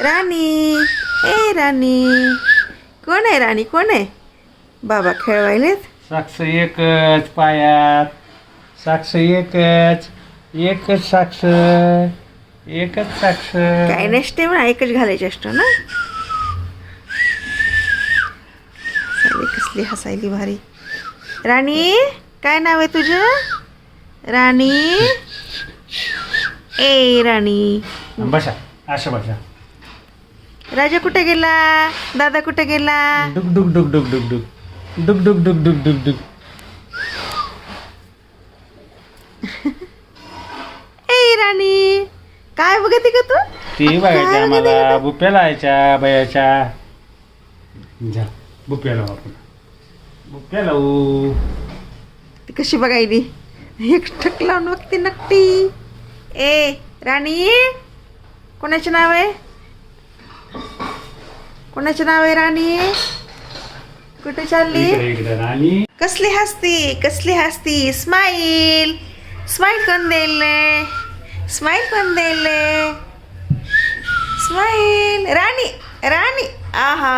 राणी, ए राणी, कोण आहे राणी? कोण आहे? बाबा खेळवायलेत. साक्ष एकच पायात, साक्ष एकच, एकच साक्ष, एकच साक्ष. काय नसते म्हणा, एकच घालायची असतो ना. कसली हसायली भारी. राणी, काय नाव आहे तुझं? राणी, ए राणी. बसा, असं बसा. राजा कुठे गेला? दादा कुठे गेला? डुक डुक डुक डुक डुक डुक डुक डुक डुक डुक डुक डुक. ए राणी, काय बघते का तू? ती बघायच्या आम्हाला बुप्या लावायच्या बयाच्या. जा बुप्या लावू आपण, बुप्या लावू. ती कशी बघायली? एक ठक लावून बघते नक्की. ए राणी, कोणाचे नाव आहे? कोणाचे नाव आहे राणी? कुठे चालली? इकडे राणी. कसली हसती, कसली हसती. स्माईल, स्माईल कोण देले? स्माईल कोण देले? स्माईल. राणी, राणी. आहा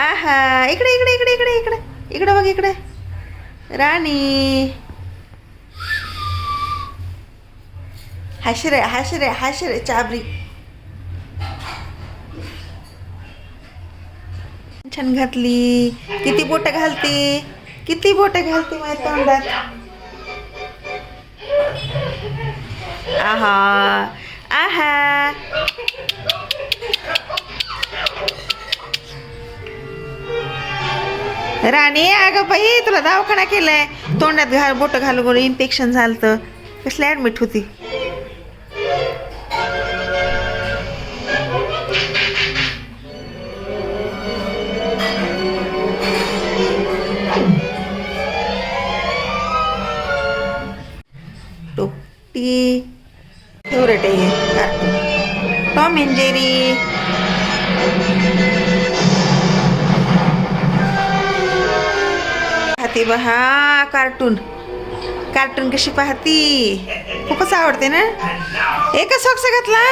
आहा. इकडे इकडे इकडे इकडे इकडे इकडे बघ इकडे. राणी. हाशरे हाशरे हाशरे चाबरी. छान घातली. किती बोट घालते, किती बोट घालते माझ्या तोंडात. आहा आहा. राणी, अगं बाई, तुला दवाखाना केलाय. तोंडात बोट घालून इन्फेक्शन झालं. कसली ऍडमिट होती? टोपटी फेवरेट आहे कार्टून. Tom and Jerry. पाहते बहा कार्टून. कार्टून कशी पाहती? खूपच आवडते ना. एकच सॉक्स घातला,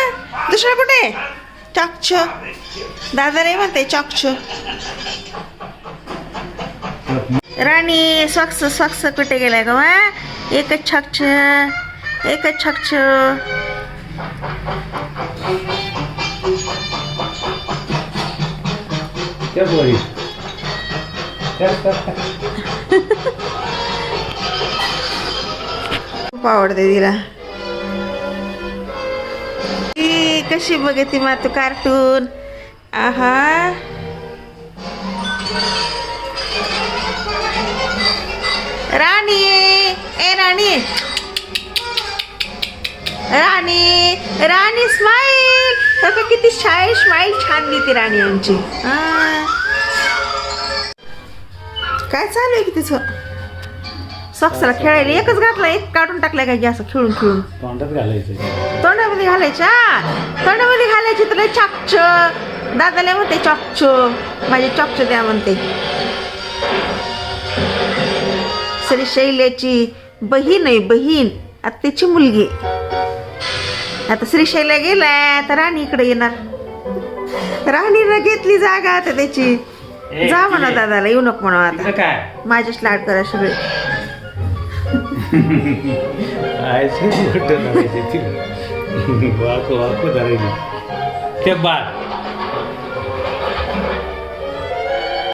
दुसरा कुठे? चॉकच. दादा रे म्हणते चॉकच. राणी, सॉक्स सॉक्स कुठे गेलाय ग? एकच छक्ष, एकच छक्ष. खूप आवडते तिला. ती कशी बघते मग तू कार्टून? आहा. राणी, ए राणी, राणी, राणी स्माईल. तर किती स्माईल छान देते राणी आमची. काय चालू आहे की तिचं? सॉक्सला खेळायला एकच घातला, एक काढून टाकलाय काय असं खेळून खेळून. तोंडात घालायचं. तोंडामध्ये घालायच्या, तोंडामध्ये घालायची. तुला चॉकच. दादाला म्हणते चॉकच, माझे चॉकच द्या म्हणते. श्रीशैल्याची बहीण आहे, बहीण, आत्याची मुलगी. आता श्रीशैल्या गेलाय तर राणी इकडे येणार. राणीनं घेतली जागा आता त्याची. जा म्हणा दादाला, येऊ नको म्हणा आता. काय माझ्याच लाड करा सगळे. वाकू वाकू धरायची ते बाळ.